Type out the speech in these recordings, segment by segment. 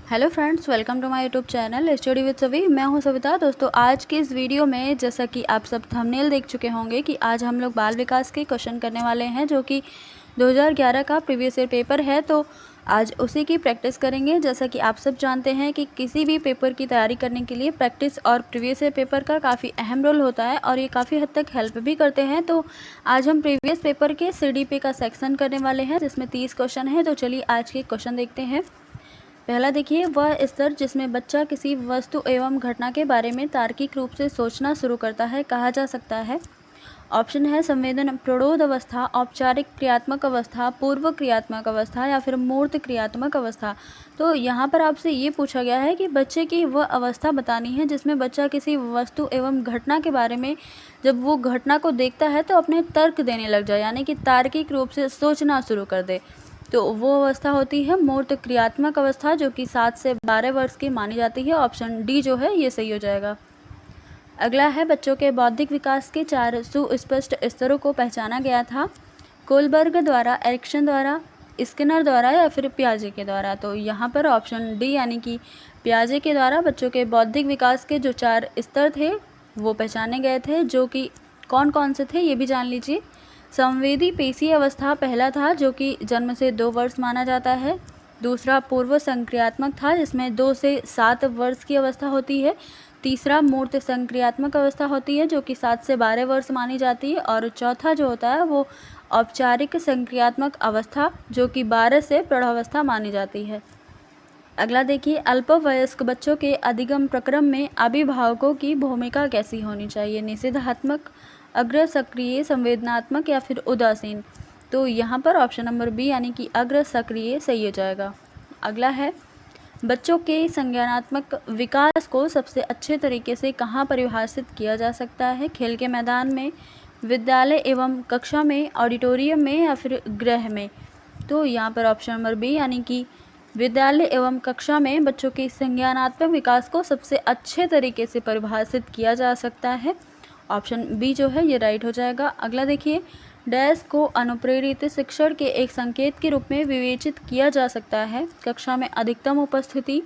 Hello friends, welcome to my YouTube channel study with सभी। मैं हूं सविता। दोस्तों, आज के इस वीडियो में जैसा कि आप सब थंबनेल देख चुके होंगे कि आज हम लोग बाल विकास के क्वेश्चन करने वाले हैं, जो कि 2011 का प्रीवियस ईयर पेपर है। तो आज उसी की प्रैक्टिस करेंगे। जैसा कि आप सब जानते हैं कि किसी भी पेपर की तैयारी करने के लिए प्रैक्टिस और प्रीवियस ईयर पेपर का काफ़ी अहम रोल होता है और ये काफ़ी हद तक हेल्प भी करते हैं। तो आज हम प्रीवियस पेपर के CDP का सेक्शन करने वाले हैं, जिसमें 30 क्वेश्चन है। तो चलिए आज के क्वेश्चन देखते हैं। पहला देखिए, वह स्तर जिसमें बच्चा किसी वस्तु एवं घटना के बारे में तार्किक रूप से सोचना शुरू करता है कहा जा सकता है। ऑप्शन है संवेदन प्रौढ़ अवस्था, औपचारिक क्रियात्मक अवस्था, पूर्व क्रियात्मक अवस्था या फिर मूर्त क्रियात्मक अवस्था। तो यहाँ पर आपसे ये पूछा गया है कि बच्चे की वह अवस्था बतानी है जिसमें बच्चा किसी वस्तु एवं घटना के बारे में जब वो घटना को देखता है तो अपने तर्क देने लग जाए, यानी कि तार्किक रूप से सोचना शुरू कर दे। तो वो अवस्था होती है मूर्त क्रियात्मक अवस्था, जो कि 7 से 12 वर्ष की मानी जाती है। ऑप्शन डी जो है ये सही हो जाएगा। अगला है, बच्चों के बौद्धिक विकास के 4 सुस्पष्ट स्तरों को पहचाना गया था। कोलबर्ग द्वारा, एरिक्सन द्वारा, स्किनर द्वारा या फिर पियाजे के द्वारा। तो यहाँ पर ऑप्शन डी यानी कि पियाजे के द्वारा बच्चों के बौद्धिक विकास के जो 4 स्तर थे वो पहचाने गए थे, जो कि कौन कौन से थे ये भी जान लीजिए। संवेदी पेशी अवस्था पहला था, जो कि जन्म से 2 वर्ष माना जाता है। दूसरा पूर्व संक्रियात्मक था, जिसमें 2 से 7 वर्ष की अवस्था होती है। तीसरा मूर्त संक्रियात्मक अवस्था होती है, जो कि 7 से 12 वर्ष मानी जाती है। और चौथा जो होता है वो औपचारिक संक्रियात्मक अवस्था, जो कि 12 से प्रौढ़ावस्था मानी जाती है। अगला देखिए, अल्पवयस्क बच्चों के अधिगम प्रक्रम में अभिभावकों की भूमिका कैसी होनी चाहिए। निषेधात्मक, अग्र सक्रिय, संवेदनात्मक या फिर उदासीन। तो यहाँ पर ऑप्शन नंबर बी यानी कि अग्र सक्रिय सही हो जाएगा। अगला है, बच्चों के संज्ञानात्मक विकास को सबसे अच्छे तरीके से कहाँ परिभाषित किया जा सकता है। खेल के मैदान में, विद्यालय एवं कक्षा में, ऑडिटोरियम में या फिर गृह में। तो यहाँ पर ऑप्शन नंबर बी यानी कि विद्यालय एवं कक्षा में बच्चों के संज्ञानात्मक विकास को सबसे अच्छे तरीके से परिभाषित किया जा सकता है। ऑप्शन बी जो है ये राइट हो जाएगा। अगला देखिए, डैश को अनुप्रेरित शिक्षण के एक संकेत के रूप में विवेचित किया जा सकता है। कक्षा में अधिकतम उपस्थिति,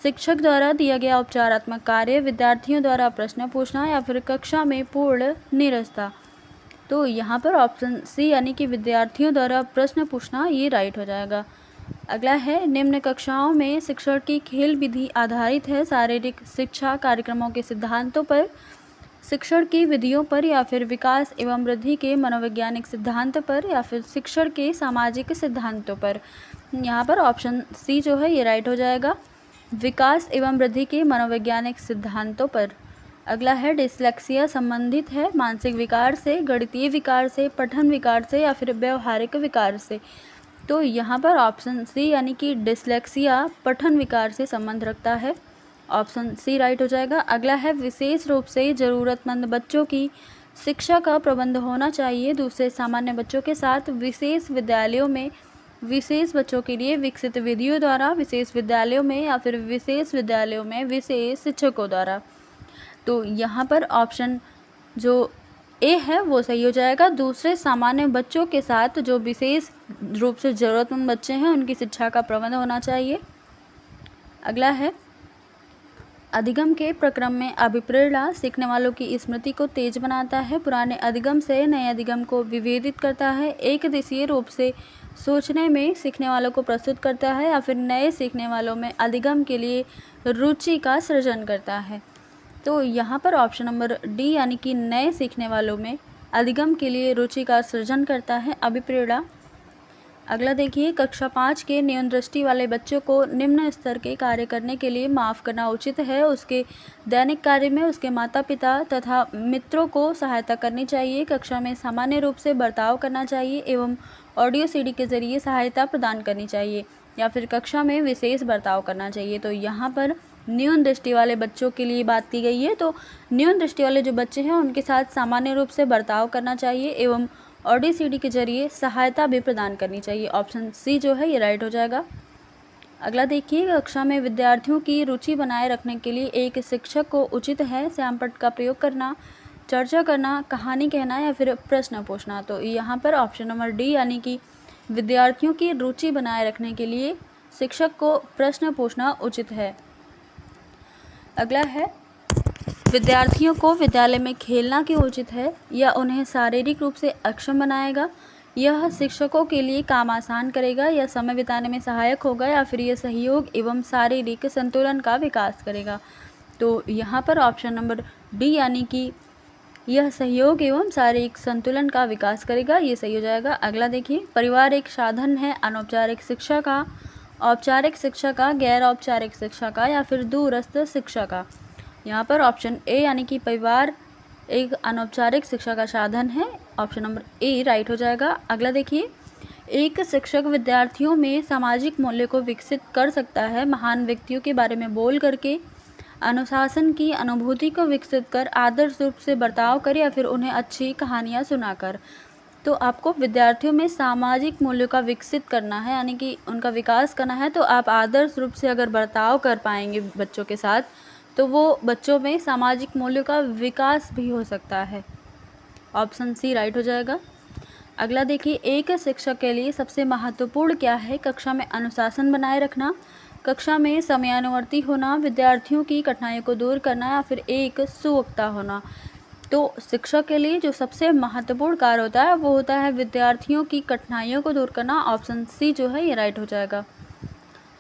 शिक्षक द्वारा दिया गया उपचारात्मक कार्य, विद्यार्थियों द्वारा प्रश्न पूछना या फिर कक्षा में पूर्ण नीरसता। तो यहाँ पर ऑप्शन सी यानी कि विद्यार्थियों द्वारा प्रश्न पूछना ये राइट हो जाएगा। अगला है, निम्न कक्षाओं में शिक्षण की खेल विधि आधारित है। शारीरिक शिक्षा कार्यक्रमों के सिद्धांतों पर, शिक्षण की विधियों पर या फिर विकास एवं वृद्धि के मनोवैज्ञानिक सिद्धांत पर या फिर शिक्षण के सामाजिक सिद्धांतों पर। यहाँ पर ऑप्शन सी जो है ये राइट हो जाएगा, विकास एवं वृद्धि के मनोवैज्ञानिक सिद्धांतों पर। अगला है, डिसलेक्सिया संबंधित है मानसिक विकार से, गणितीय विकार से, पठन विकार से या फिर व्यवहारिक विकार से। तो यहाँ पर ऑप्शन सी यानी कि डिसलेक्सिया पठन विकार से संबंध रखता है। ऑप्शन सी राइट हो जाएगा। अगला है, विशेष रूप से ज़रूरतमंद बच्चों की शिक्षा का प्रबंध होना चाहिए। दूसरे सामान्य बच्चों के साथ विशेष विद्यालयों में, विशेष बच्चों के लिए विकसित विधियों द्वारा, विशेष विद्यालयों में या फिर विशेष विद्यालयों में विशेष शिक्षकों द्वारा। तो यहाँ पर ऑप्शन जो ए है वो सही हो जाएगा। दूसरे सामान्य बच्चों के साथ जो विशेष रूप से ज़रूरतमंद बच्चे हैं उनकी शिक्षा का प्रबंध होना चाहिए। अगला है, अधिगम के प्रक्रम में अभिप्रेरणा सीखने वालों की स्मृति को तेज बनाता है, पुराने अधिगम से नए अधिगम को विभेदित करता है, एक दिशीय रूप से सोचने में सीखने वालों को प्रस्तुत करता है या फिर नए सीखने वालों में अधिगम के लिए रुचि का सृजन करता है। तो यहाँ पर ऑप्शन नंबर डी यानी कि नए सीखने वालों में अधिगम के लिए रुचि का सृजन करता है अभिप्रेरणा। अगला देखिए, कक्षा 5 के न्यून दृष्टि वाले बच्चों को निम्न स्तर के कार्य करने के लिए माफ़ करना उचित है। उसके दैनिक कार्य में उसके माता पिता तथा मित्रों को सहायता करनी चाहिए, कक्षा में सामान्य रूप से बर्ताव करना चाहिए एवं ऑडियो CD के ज़रिए सहायता प्रदान करनी चाहिए या फिर कक्षा में विशेष बर्ताव करना चाहिए। तो यहाँ पर न्यून दृष्टि वाले बच्चों के लिए बात की गई है। तो न्यून दृष्टि वाले जो बच्चे हैं उनके साथ सामान्य रूप से बर्ताव करना चाहिए एवं ऑडियो CD के जरिए सहायता भी प्रदान करनी चाहिए। ऑप्शन सी जो है ये राइट हो जाएगा। अगला देखिए, कक्षा में विद्यार्थियों की रुचि बनाए रखने के लिए एक शिक्षक को उचित है श्यामपट्ट का प्रयोग करना, चर्चा करना, कहानी कहना या फिर प्रश्न पूछना। तो यहाँ पर ऑप्शन नंबर डी यानी कि विद्यार्थियों की रुचि बनाए रखने के लिए शिक्षक को प्रश्न पूछना उचित है। अगला है, विद्यार्थियों को विद्यालय में खेलना क्यों उचित है? यह उन्हें शारीरिक रूप से अक्षम बनाएगा, यह शिक्षकों के लिए काम आसान करेगा, यह समय बिताने में सहायक होगा, या फिर यह सहयोग एवं शारीरिक संतुलन का विकास करेगा। तो यहाँ पर ऑप्शन नंबर डी यानी कि यह सहयोग एवं शारीरिक संतुलन का विकास करेगा, ये सही हो जाएगा। अगला देखिए, परिवार एक साधन है अनौपचारिक शिक्षा का, औपचारिक शिक्षा का, गैर औपचारिक शिक्षा का, या फिर दूरस्थ शिक्षा का। यहाँ पर ऑप्शन ए यानी कि परिवार एक अनौपचारिक शिक्षा का साधन है, ऑप्शन नंबर ए राइट हो जाएगा। अगला देखिए, एक शिक्षक विद्यार्थियों में सामाजिक मूल्य को विकसित कर सकता है महान व्यक्तियों के बारे में बोल करके, अनुशासन की अनुभूति को विकसित कर, आदर्श रूप से बर्ताव कर, या फिर उन्हें अच्छी कहानियाँ सुनाकर। तो आपको विद्यार्थियों में सामाजिक मूल्यों का विकसित करना है, यानी कि उनका विकास करना है, तो आप आदर्श रूप से अगर बर्ताव कर पाएंगे बच्चों के साथ, तो वो बच्चों में सामाजिक मूल्यों का विकास भी हो सकता है। ऑप्शन सी राइट हो जाएगा। अगला देखिए, एक शिक्षक के लिए सबसे महत्वपूर्ण क्या है? कक्षा में अनुशासन बनाए रखना, कक्षा में समयानुवर्ती होना, विद्यार्थियों की कठिनाइयों को दूर करना, या फिर एक सुवक्ता होना। तो शिक्षक के लिए जो सबसे महत्वपूर्ण कार्य होता है वो होता है विद्यार्थियों की कठिनाइयों को दूर करना, ऑप्शन सी जो है ये राइट हो जाएगा।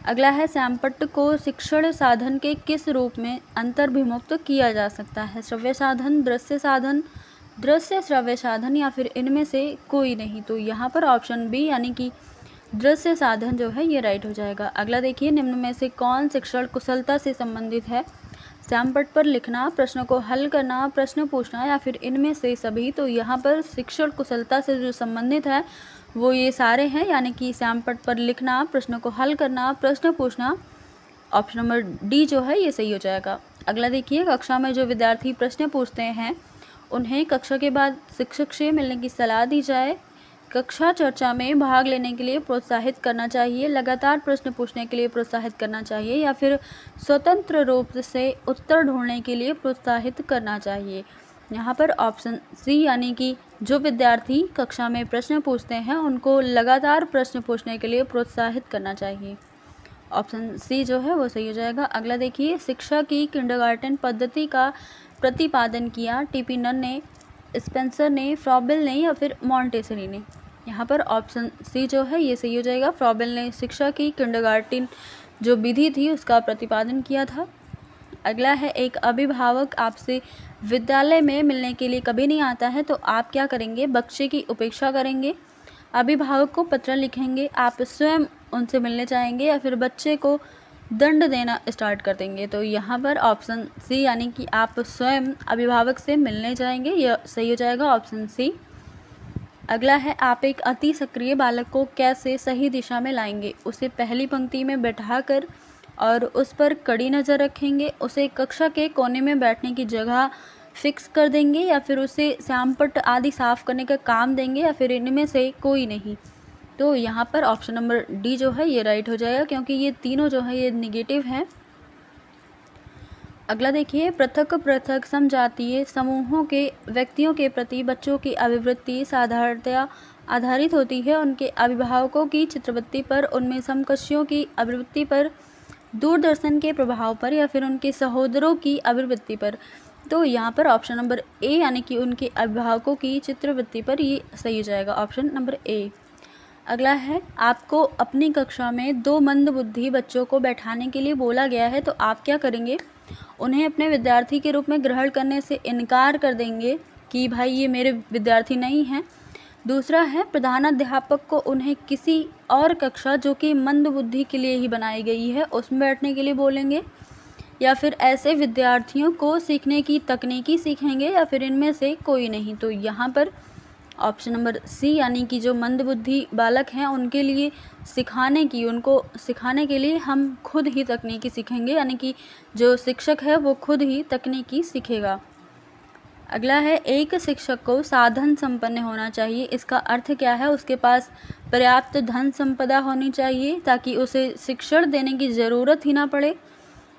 अगला है, श्यामपट्ट को शिक्षण साधन के किस रूप में अंतर्भिमुक्त किया जा सकता है? श्रव्य साधन, दृश्य श्रव्य साधन, या फिर इनमें से कोई नहीं। तो यहाँ पर ऑप्शन बी यानी कि दृश्य साधन जो है ये राइट हो जाएगा। अगला देखिए, निम्न में से कौन शिक्षण कुशलता से संबंधित है? श्यामपट्ट पर लिखना, प्रश्नों को हल करना, प्रश्न पूछना, या फिर इनमें से सभी। तो यहाँ पर शिक्षण कुशलता से जो संबंधित है वो ये सारे हैं, यानी कि श्यामपट्ट पर लिखना, प्रश्नों को हल करना, प्रश्न पूछना, ऑप्शन नंबर डी जो है ये सही हो जाएगा। अगला देखिए, कक्षा में जो विद्यार्थी प्रश्न पूछते हैं उन्हें कक्षा के बाद शिक्षक से मिलने की सलाह दी जाए, कक्षा चर्चा में भाग लेने के लिए प्रोत्साहित करना चाहिए, लगातार प्रश्न पूछने के लिए प्रोत्साहित करना चाहिए, या फिर स्वतंत्र रूप से उत्तर ढूंढने के लिए प्रोत्साहित करना चाहिए। यहाँ पर ऑप्शन सी यानी कि जो विद्यार्थी कक्षा में प्रश्न पूछते हैं उनको लगातार प्रश्न पूछने के लिए प्रोत्साहित करना चाहिए, ऑप्शन सी जो है वो सही हो जाएगा। अगला देखिए, शिक्षा की किंडरगार्टन पद्धति का प्रतिपादन किया टीपी नन ने, स्पेंसर ने, फ्रॉबेल ने, या फिर मॉन्टेसरी ने। यहाँ पर ऑप्शन सी जो है ये सही हो जाएगा। फ्रॉबेल ने शिक्षा की किंडरगार्टन जो विधि थी उसका प्रतिपादन किया था। अगला है, एक अभिभावक आपसे विद्यालय में मिलने के लिए कभी नहीं आता है तो आप क्या करेंगे? बच्चे की उपेक्षा करेंगे, अभिभावक को पत्र लिखेंगे, आप स्वयं उनसे मिलने जाएंगे, या फिर बच्चे को दंड देना स्टार्ट कर देंगे। तो यहाँ पर ऑप्शन सी यानी कि आप स्वयं अभिभावक से मिलने जाएंगे, यह सही हो जाएगा, ऑप्शन सी। अगला है, आप एक अति सक्रिय बालक को कैसे सही दिशा में लाएंगे? उसे पहली पंक्ति में बैठाकर और उस पर कड़ी नज़र रखेंगे, उसे कक्षा के कोने में बैठने की जगह फिक्स कर देंगे, या फिर उसे श्यामपट्ट आदि साफ करने का काम देंगे, या फिर इनमें से कोई नहीं। तो यहाँ पर ऑप्शन नंबर डी जो है ये राइट हो जाएगा, क्योंकि ये तीनों जो है ये निगेटिव हैं। अगला देखिए, पृथक पृथक समजातीय समूहों के व्यक्तियों के प्रति बच्चों की अभिवृत्ति साधारणतया आधारित होती है उनके अभिभावकों की चित्रवृत्ति पर, उनमें समकक्षियों की अभिवृत्ति पर, दूरदर्शन के प्रभाव पर, या फिर उनके सहोदरों की अभिवृत्ति पर। तो यहाँ पर ऑप्शन नंबर ए यानी कि उनके अभिभावकों की चित्रवृत्ति पर ये सही हो जाएगा, ऑप्शन नंबर ए। अगला है, आपको अपनी कक्षा में 2 मंदबुद्धि बच्चों को बैठाने के लिए बोला गया है तो आप क्या करेंगे? उन्हें अपने विद्यार्थी के रूप में ग्रहण करने से इनकार कर देंगे कि भाई ये मेरे विद्यार्थी नहीं हैं। दूसरा है, प्रधानाध्यापक को उन्हें किसी और कक्षा जो कि मंदबुद्धि के लिए ही बनाई गई है उसमें बैठने के लिए बोलेंगे, या फिर ऐसे विद्यार्थियों को सीखने की तकनीकी सीखेंगे, या फिर इनमें से कोई नहीं। तो यहाँ पर ऑप्शन नंबर सी यानी कि जो मंदबुद्धि बालक हैं उनके लिए उनको सिखाने के लिए हम खुद ही तकनीकी सीखेंगे, यानी कि जो शिक्षक है वो खुद ही तकनीकी सीखेगा। अगला है, एक शिक्षक को साधन संपन्न होना चाहिए, इसका अर्थ क्या है? उसके पास पर्याप्त धन संपदा होनी चाहिए ताकि उसे शिक्षण देने की ज़रूरत ही ना पड़े,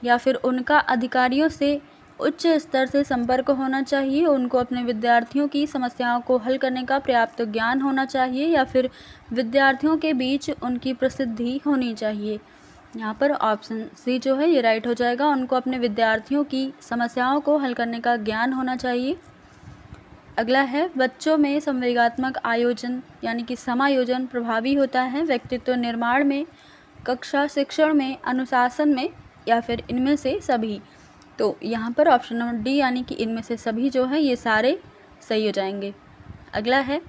या फिर उनका अधिकारियों से उच्च स्तर से संपर्क होना चाहिए, उनको अपने विद्यार्थियों की समस्याओं को हल करने का पर्याप्त ज्ञान होना चाहिए, या फिर विद्यार्थियों के बीच उनकी प्रसिद्धि होनी चाहिए। यहाँ पर ऑप्शन सी जो है ये राइट हो जाएगा। उनको अपने विद्यार्थियों की समस्याओं को हल करने का ज्ञान होना चाहिए। अगला है बच्चों में संवेगात्मक आयोजन यानी कि समायोजन प्रभावी होता है व्यक्तित्व निर्माण में, कक्षा शिक्षण में, अनुशासन में या फिर इनमें से सभी। तो यहाँ पर ऑप्शन नंबर डी यानी कि इनमें से सभी जो है ये सारे सही हो जाएंगे। अगला है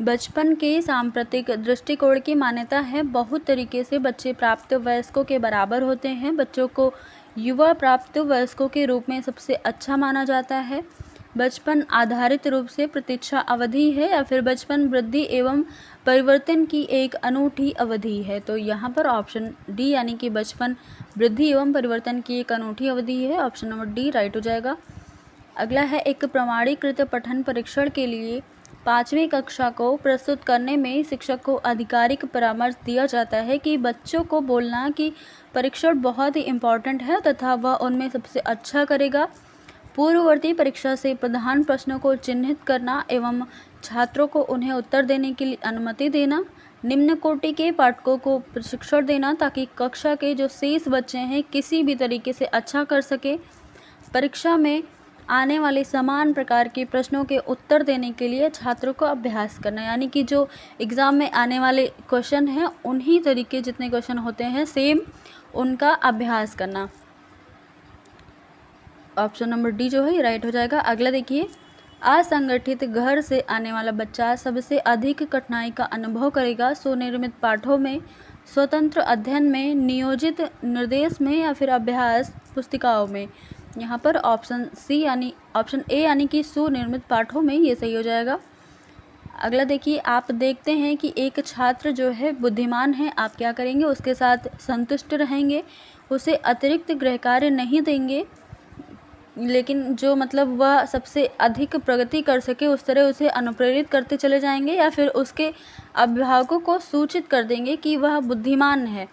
बचपन के सांप्रतिक दृष्टिकोण की मान्यता है बहुत तरीके से बच्चे प्राप्त वयस्कों के बराबर होते हैं। बच्चों को युवा प्राप्त वयस्कों के रूप में सबसे अच्छा माना जाता है। बचपन आधारित रूप से प्रतीक्षा अवधि है या फिर बचपन वृद्धि एवं परिवर्तन की एक अनूठी अवधि है। तो यहाँ पर ऑप्शन डी यानी कि बचपन वृद्धि एवं परिवर्तन की एक अनूठी अवधि है। ऑप्शन नंबर डी राइट हो जाएगा। अगला है एक प्रमाणीकृत पठन परीक्षण के लिए 5वीं कक्षा को प्रस्तुत करने में शिक्षक को आधिकारिक परामर्श दिया जाता है कि बच्चों को बोलना कि परीक्षण बहुत ही इम्पोर्टेंट है तथा वह उनमें सबसे अच्छा करेगा। पूर्ववर्ती परीक्षा से प्रधान प्रश्नों को चिन्हित करना एवं छात्रों को उन्हें उत्तर देने की अनुमति देना। निम्न कोटि के पाठकों को प्रशिक्षण देना ताकि कक्षा के जो शेष बच्चे हैं किसी भी तरीके से अच्छा कर सके। परीक्षा में आने वाले समान प्रकार के प्रश्नों के उत्तर देने के लिए छात्रों को अभ्यास करना, यानी कि जो एग्ज़ाम में आने वाले क्वेश्चन हैं उन्हीं तरीके जितने क्वेश्चन होते हैं सेम उनका अभ्यास करना। ऑप्शन नंबर डी जो है ये राइट हो जाएगा। अगला देखिए, असंगठित घर से आने वाला बच्चा सबसे अधिक कठिनाई का अनुभव करेगा स्वनिर्मित पाठों में, स्वतंत्र अध्ययन में, नियोजित निर्देश में या फिर अभ्यास पुस्तिकाओं में। यहाँ पर ऑप्शन ए यानी कि सुनिर्मित पाठों में ये सही हो जाएगा। अगला देखिए, आप देखते हैं कि एक छात्र जो है बुद्धिमान है, आप क्या करेंगे उसके साथ संतुष्ट रहेंगे, उसे अतिरिक्त गृह कार्य नहीं देंगे, लेकिन जो मतलब वह सबसे अधिक प्रगति कर सके उस तरह उसे अनुप्रेरित करते चले जाएंगे या फिर उसके अभिभावकों को सूचित कर देंगे कि वह बुद्धिमान है।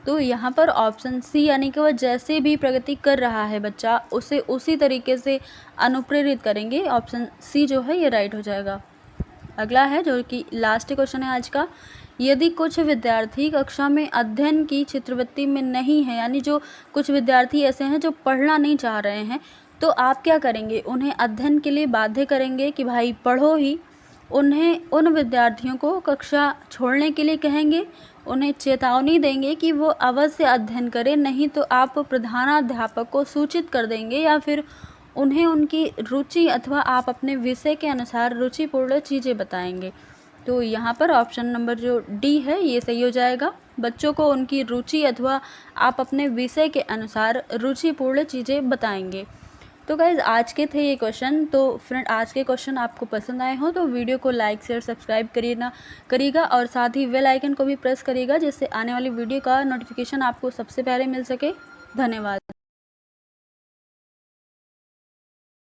तो यहाँ पर ऑप्शन सी यानी कि वह जैसे भी प्रगति कर रहा है बच्चा उसे उसी तरीके से अनुप्रेरित करेंगे। ऑप्शन सी जो है ये राइट हो जाएगा। अगला है जो कि लास्ट क्वेश्चन है आज का, यदि कुछ विद्यार्थी कक्षा में अध्ययन की चित्रवृत्ति में नहीं है, यानी जो कुछ विद्यार्थी ऐसे हैं जो पढ़ना नहीं चाह रहे हैं, तो आप क्या करेंगे, उन्हें अध्ययन के लिए बाध्य करेंगे कि भाई पढ़ो ही। उन विद्यार्थियों को कक्षा छोड़ने के लिए कहेंगे, उन्हें चेतावनी देंगे कि वो अवश्य अध्ययन करें, नहीं तो आप प्रधानाध्यापक को सूचित कर देंगे या फिर उन्हें उनकी रुचि अथवा आप अपने विषय के अनुसार रुचिपूर्ण चीज़ें बताएंगे। तो यहाँ पर ऑप्शन नंबर जो डी है ये सही हो जाएगा। बच्चों को उनकी रुचि अथवा आप अपने विषय के अनुसार रुचिपूर्ण चीज़ें बताएंगे। तो गाइज़ आज के थे ये क्वेश्चन। तो फ्रेंड आज के क्वेश्चन आपको पसंद आए हो तो वीडियो को लाइक शेयर सब्सक्राइब करिएगा और साथ ही बेल आइकन को भी प्रेस करिएगा जिससे आने वाली वीडियो का नोटिफिकेशन आपको सबसे पहले मिल सके। धन्यवाद।